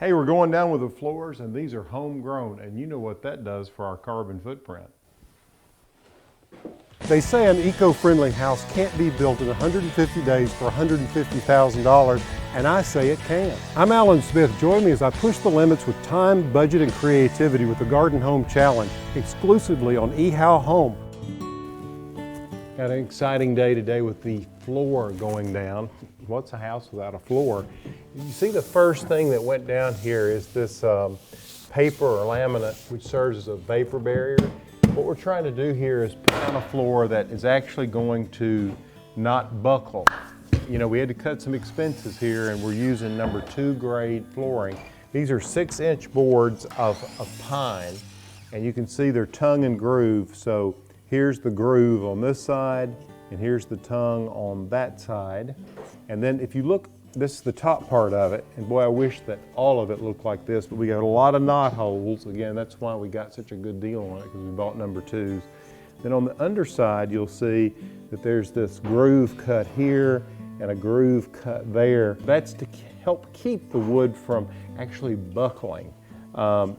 Hey, we're going down with the floors, and these are homegrown, and you know what that does for our carbon footprint. They say an eco-friendly house can't be built in 150 days for $150,000, and I say it can. I'm Alan Smith. Join me as I push the limits with time, budget, and creativity with the Garden Home Challenge, exclusively on ehowhome. Got an exciting day today with the floor going down. What's a house without a floor? You see the first thing that went down here is this paper or laminate, which serves as a vapor barrier. What we're trying to do here is put down a floor that is actually going to not buckle. You know, we had to cut some expenses here, and we're using number 2 grade flooring. These are 6-inch boards of pine, and you can see they're tongue and groove. So here's the groove on this side, and here's the tongue on that side. And then if you look, this is the top part of it, and boy, I wish that all of it looked like this, but we got a lot of knot holes. Again, that's why we got such a good deal on it, because we bought number 2s. Then on the underside, you'll see that there's this groove cut here and a groove cut there. That's to help keep the wood from actually buckling.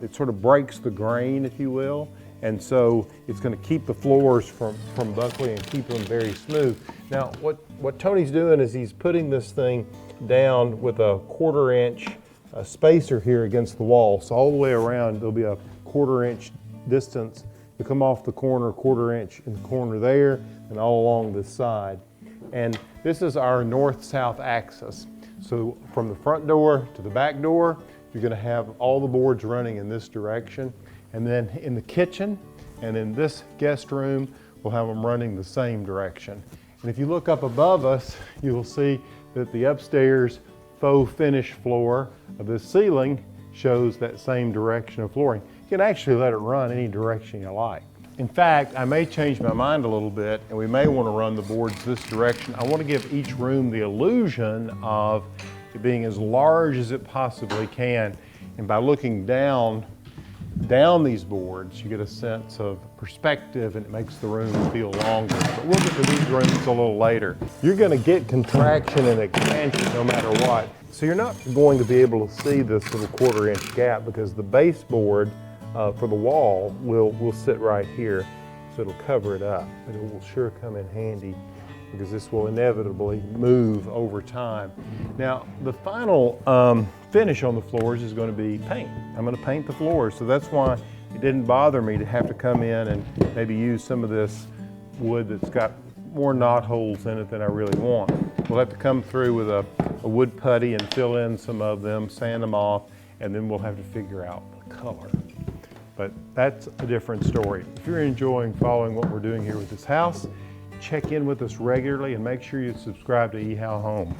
It sort of breaks the grain, if you will, and so it's going to keep the floors from buckling and keep them very smooth. Now, what Tony's doing is he's putting this thing down with a 1/4 inch spacer here against the wall. So all the way around, there'll be a 1/4 inch distance to come off the corner, 1/4 inch in the corner there, and all along this side. And this is our north-south axis. So from the front door to the back door, you're going to have all the boards running in this direction. And then in the kitchen and in this guest room, we'll have them running the same direction. And if you look up above us, you'll see that the upstairs faux finish floor of the ceiling shows that same direction of flooring. You can actually let it run any direction you like. In fact, I may change my mind a little bit, and we may want to run the boards this direction. I want to give each room the illusion of it being as large as it possibly can. And by looking down these boards, you get a sense of perspective, and it makes the room feel longer. But we'll get to these rooms a little later. You're going to get contraction and expansion no matter what. So you're not going to be able to see this little 1/4 inch gap, because the baseboard for the wall will sit right here, so it'll cover it up. But it will sure come in handy, because this will inevitably move over time. Now, the final finish on the floors is going to be paint. I'm going to paint the floors, so that's why it didn't bother me to have to come in and maybe use some of this wood that's got more knot holes in it than I really want. We'll have to come through with a wood putty and fill in some of them, sand them off, and then we'll have to figure out the color. But that's a different story. If you're enjoying following what we're doing here with this house, check in with us regularly and make sure you subscribe to ehowhome.